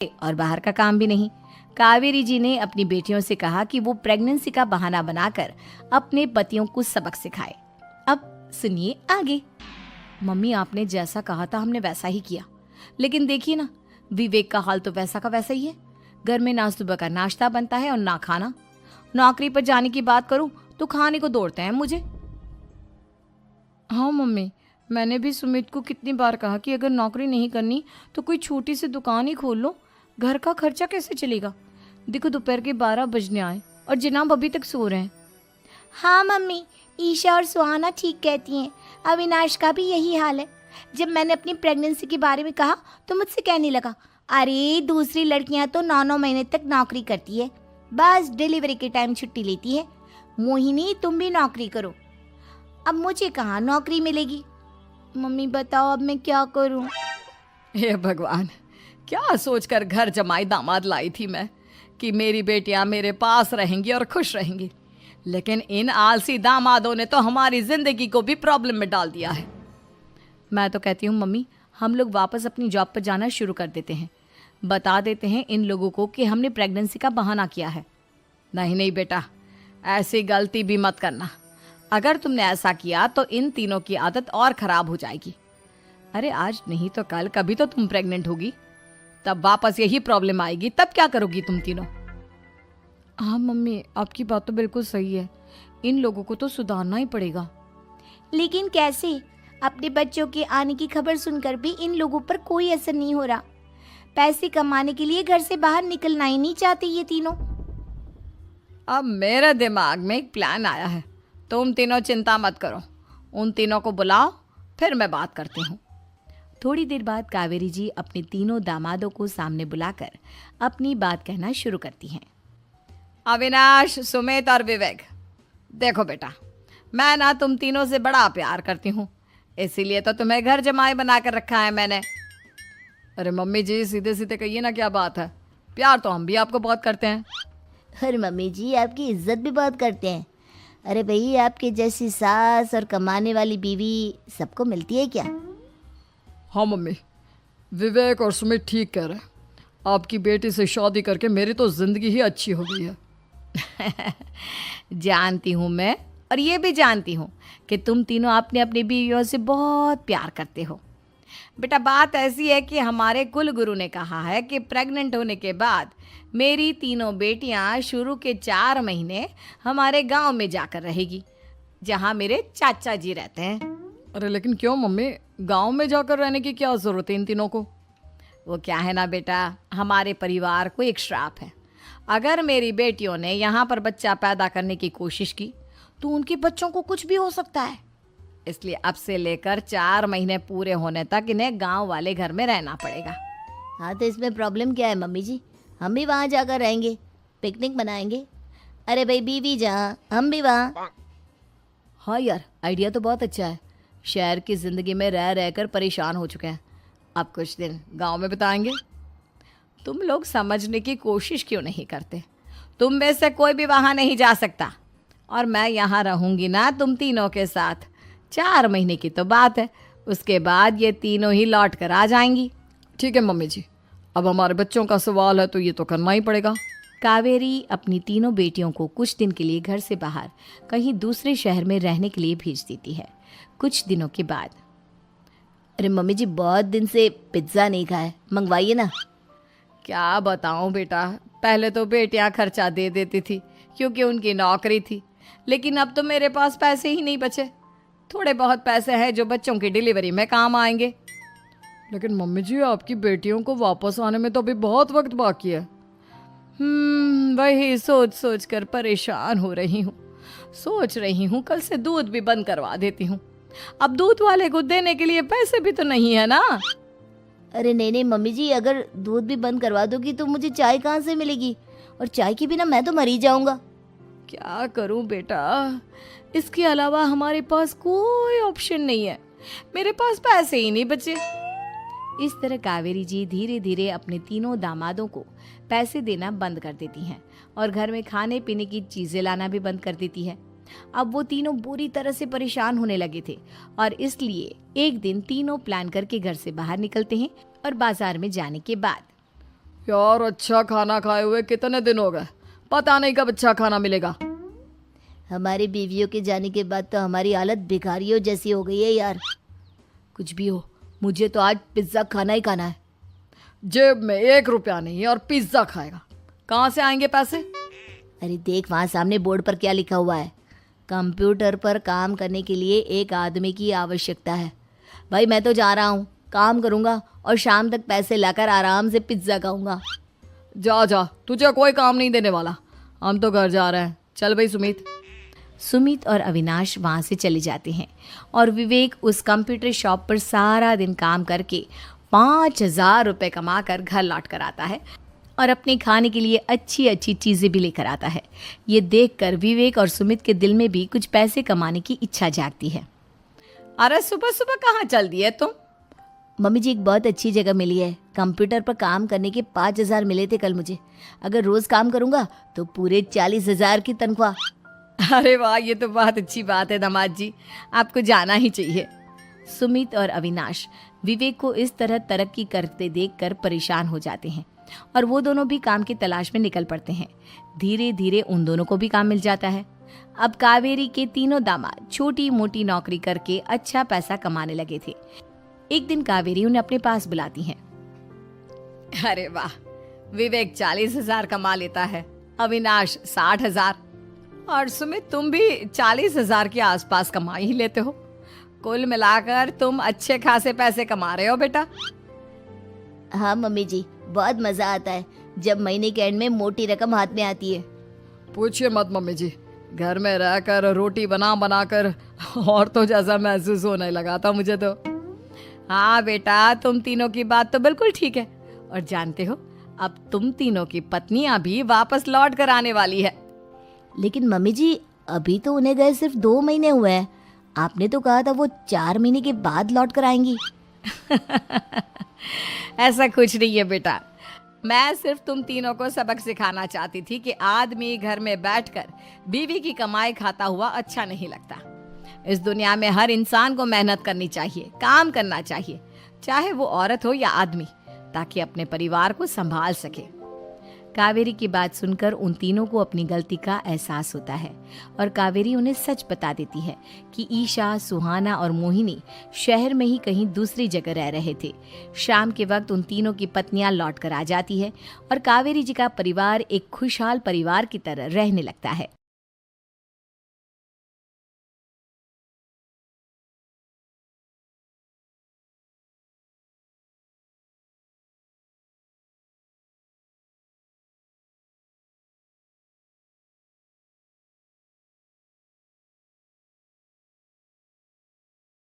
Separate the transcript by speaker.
Speaker 1: और बाहर का काम भी नहीं। कावेरी जी ने अपनी बेटियों से कहा कि वो प्रेगनेंसी का बहाना बनाकर अपने पतियों को सबक सिखाए। अब सुनिए आगे। मम्मी, आपने जैसा कहा था हमने वैसा ही किया, लेकिन देखिए ना, विवेक का हाल तो वैसा का वैसा ही है। घर में ना सुबह का नाश्ता बनता है और ना खाना। नौकरी पर जाने की बात करूं तो खाने को दौड़ते हैं मुझे। हाँ मम्मी, मैंने भी सुमित को कितनी बार कहा कि अगर नौकरी नहीं करनी तो कोई छोटी सी दुकान ही खोल लो। घर का खर्चा कैसे चलेगा? देखो दोपहर के 12 बजने आए और जनाब अभी तक सो रहे हैं।
Speaker 2: हाँ मम्मी, ईशा और सुहाना ठीक कहती हैं। अविनाश का भी यही हाल है। जब मैंने अपनी प्रेगनेंसी के बारे में कहा तो मुझसे कहने लगा, अरे दूसरी लड़कियां तो 9-9 महीने तक नौकरी करती है, बस डिलीवरी के टाइम छुट्टी लेती है। मोहिनी, तुम भी नौकरी करो। अब मुझे कहाँ नौकरी मिलेगी? मम्मी बताओ अब मैं क्या करूँ?
Speaker 1: हे भगवान, क्या सोचकर घर जमाई दामाद लाई थी मैं कि मेरी बेटियां मेरे पास रहेंगी और खुश रहेंगी, लेकिन इन आलसी दामादों ने तो हमारी जिंदगी को भी प्रॉब्लम में डाल दिया है। मैं तो कहती हूँ मम्मी, हम लोग वापस अपनी जॉब पर जाना शुरू कर देते हैं। बता देते हैं इन लोगों को कि हमने प्रेगनेंसी का बहाना किया है। नहीं नहीं बेटा, ऐसी गलती भी मत करना। अगर तुमने ऐसा किया तो इन तीनों की आदत और खराब हो जाएगी। अरे आज नहीं तो कल कभी तो तुम प्रेग्नेंट होगी, तब वापस यही प्रॉब्लम आएगी। तब क्या करोगी तुम तीनों? हाँ मम्मी, आपकी बात तो बिल्कुल सही है। इन लोगों को तो सुधारना ही पड़ेगा।
Speaker 2: लेकिन कैसे? अपने बच्चों के आने की खबर सुनकर भी इन लोगों पर कोई असर नहीं हो रहा। पैसे कमाने के लिए घर से बाहर निकलना ही नहीं चाहते ये तीनों।
Speaker 1: अब मेरे दिमाग में एक प्लान आया है। तुम तीनों चिंता मत करो, उन तीनों को बुलाओ, फिर मैं बात करती हूँ। थोड़ी देर बाद कावेरी जी अपने तीनों दामादों को सामने बुलाकर अपनी बात कहना शुरू करती हैं। अविनाश, सुमित और विवेक, देखो बेटा, मैं ना तुम तीनों से बड़ा प्यार करती हूँ, इसीलिए तो तुम्हें घर जमाई बना कर रखा है मैंने। अरे मम्मी जी, सीधे सीधे कहिए ना, क्या बात है? प्यार तो हम भी आपको बहुत करते हैं।
Speaker 2: अरे मम्मी जी, आपकी इज्जत भी बहुत करते हैं। अरे भाई, आपके जैसी सास और कमाने वाली बीवी सबको मिलती है क्या?
Speaker 1: हाँ मम्मी, विवेक और सुमित ठीक कह रहे हैं। आपकी बेटी से शादी करके मेरी तो ज़िंदगी ही अच्छी हो गई है। जानती हूँ मैं, और ये भी जानती हूँ कि तुम तीनों अपने अपनी बीवियों से बहुत प्यार करते हो। बेटा, बात ऐसी है कि हमारे कुल गुरु ने कहा है कि प्रेग्नेंट होने के बाद मेरी तीनों बेटियां शुरू के 4 महीने हमारे गांव में जाकर रहेगी, जहां मेरे चाचा जी रहते हैं। अरे लेकिन क्यों मम्मी, गांव में जाकर रहने की क्या ज़रूरत है इन तीनों को? वो क्या है ना बेटा, हमारे परिवार को एक श्राप है। अगर मेरी बेटियों ने यहाँ पर बच्चा पैदा करने की कोशिश की तो उनके बच्चों को कुछ भी हो सकता है। इसलिए अब से लेकर 4 महीने पूरे होने तक इन्हें गांव वाले घर में रहना पड़ेगा।
Speaker 2: हाँ तो इसमें प्रॉब्लम क्या है मम्मी जी? हम भी वहाँ जाकर रहेंगे, पिकनिक मनाएंगे। अरे भाई, बीवी जहाँ हम भी वहाँ।
Speaker 1: हाँ यार, आइडिया तो बहुत अच्छा है। शहर की ज़िंदगी में रह रहकर परेशान हो चुके हैं, अब कुछ दिन गांव में बिताएंगे। तुम लोग समझने की कोशिश क्यों नहीं करते? तुम में से कोई भी वहाँ नहीं जा सकता, और मैं यहाँ रहूँगी ना तुम तीनों के साथ। 4 महीने की तो बात है, उसके बाद ये तीनों ही लौट कर आ जाएंगी। ठीक है मम्मी जी, अब हमारे बच्चों का सवाल है तो ये तो करना ही पड़ेगा। कावेरी अपनी तीनों बेटियों को कुछ दिन के लिए घर से बाहर कहीं दूसरे शहर में रहने के लिए भेज देती है। कुछ दिनों के बाद,
Speaker 2: अरे मम्मी जी, बहुत दिन से पिज्ज़ा नहीं खाया, मंगवाइए ना।
Speaker 1: क्या बताऊं बेटा, पहले तो बेटियां खर्चा दे देती थी क्योंकि उनकी नौकरी थी, लेकिन अब तो मेरे पास पैसे ही नहीं बचे। थोड़े बहुत पैसे हैं जो बच्चों की डिलीवरी में काम आएंगे। लेकिन मम्मी जी, आपकी बेटियों को वापस आने में तो अभी बहुत वक्त बाकी है। वही सोच सोच कर परेशान हो रही हूँ। सोच रही हूँ कल से दूध भी बंद करवा देती हूँ। अब दूध वाले को देने के लिए पैसे भी तो नहीं है ना।
Speaker 2: अरे नहीं नहीं मम्मी जी, अगर दूध भी बंद करवा दोगी तो मुझे चाय कहाँ से मिलेगी? और चाय के बिना मैं तो मर ही जाऊंगा।
Speaker 1: क्या करूं बेटा, इसके अलावा हमारे पास कोई ऑप्शन नहीं है। मेरे पास पैसे ही नहीं बचे। इस तरह कावेरी जी धीरे धीरे अपने तीनों दामादों को पैसे देना बंद कर देती हैं और घर में खाने पीने की चीजें लाना भी बंद कर देती है। अब वो तीनों बुरी तरह से परेशान होने लगे थे और इसलिए एक दिन तीनों प्लान करके घर से बाहर निकलते हैं और बाजार में जाने के बाद, यार अच्छा खाना खाए हुए कितने दिन हो गए, पता नहीं कब अच्छा खाना मिलेगा।
Speaker 2: हमारी बीवियों के जाने के बाद तो हमारी हालत भिखारियों जैसी हो गई है यार।
Speaker 1: कुछ भी हो, मुझे तो आज पिज्ज़ा खाना ही खाना है। जेब में 1 रुपया नहीं है और पिज्ज़ा खाएगा, कहाँ से आएंगे पैसे?
Speaker 2: अरे देख वहाँ सामने बोर्ड पर क्या लिखा हुआ है, कंप्यूटर पर काम करने के लिए एक आदमी की आवश्यकता है। भाई मैं तो जा रहा हूँ, काम करूँगा और शाम तक पैसे लाकर आराम से पिज्ज़ा खाऊंगा।
Speaker 1: जा जा, तुझे कोई काम नहीं देने वाला, हम तो घर जा रहे हैं। चल भाई सुमित।
Speaker 2: सुमित और अविनाश वहाँ से चले जाते हैं और विवेक उस कंप्यूटर शॉप पर सारा दिन काम करके 5,000 रुपये कमा कर घर लौट कर आता है और अपने खाने के लिए अच्छी अच्छी चीज़ें भी लेकर आता है। ये देखकर विवेक और सुमित के दिल में भी कुछ पैसे कमाने की इच्छा जागती है।
Speaker 1: अरे सुबह सुबह कहाँ चल दिए तुम?
Speaker 2: मम्मी जी एक बहुत अच्छी जगह मिली है, कंप्यूटर पर काम करने के 5,000 मिले थे कल मुझे। अगर रोज़ काम करूँगा तो पूरे 40,000 की तनख्वाह।
Speaker 1: अरे वाह, ये तो बहुत अच्छी बात है दामाद जी, आपको जाना ही चाहिए।
Speaker 2: सुमित और अविनाश विवेक को इस तरह तरक्की करते देखकर परेशान हो जाते हैं और वो दोनों भी काम की तलाश में निकल पड़ते हैं। धीरे धीरे उन दोनों को भी काम मिल जाता है। अब कावेरी के तीनों दामाद छोटी मोटी नौकरी करके अच्छा पैसा कमाने लगे थे। एक दिन कावेरी उन्हें अपने पास बुलाती है।
Speaker 1: अरे वाह, विवेक 40,000 कमा लेता है, अविनाश 60,000 और सुमित तुम भी 40,000 के आसपास कमा ही लेते हो। कुल मिलाकर तुम अच्छे खासे पैसे कमा रहे हो बेटा।
Speaker 2: हाँ मम्मी जी, बहुत मज़ा आता है जब महीने के एंड में मोटी रकम हाथ में आती है।
Speaker 1: पूछिए मत मम्मी जी, घर में रहकर रोटी बना बना कर और तो जैसा महसूस होने लगा था मुझे तो। हाँ बेटा, तुम तीनों की बात तो बिल्कुल ठीक है। और जानते हो, अब तुम तीनों की पत्नियां भी वापस लौट कर आने वाली है।
Speaker 2: लेकिन मम्मी जी अभी तो उन्हें गए सिर्फ 2 महीने हुए हैं, आपने तो कहा था वो 4 महीने के बाद लौट कर आएंगी।
Speaker 1: ऐसा कुछ नहीं है बेटा, मैं सिर्फ तुम तीनों को सबक सिखाना चाहती थी कि आदमी घर में बैठकर बीवी की कमाई खाता हुआ अच्छा नहीं लगता। इस दुनिया में हर इंसान को मेहनत करनी चाहिए, काम करना चाहिए, चाहे वो औरत हो या आदमी, ताकि अपने परिवार को संभाल सके। कावेरी की बात सुनकर उन तीनों को अपनी गलती का एहसास होता है और कावेरी उन्हें सच बता देती है कि ईशा, सुहाना और मोहिनी शहर में ही कहीं दूसरी जगह रह रहे थे। शाम के वक्त उन तीनों की पत्नियां लौट कर आ जाती है और कावेरी जी का परिवार एक खुशहाल परिवार की तरह रहने लगता है।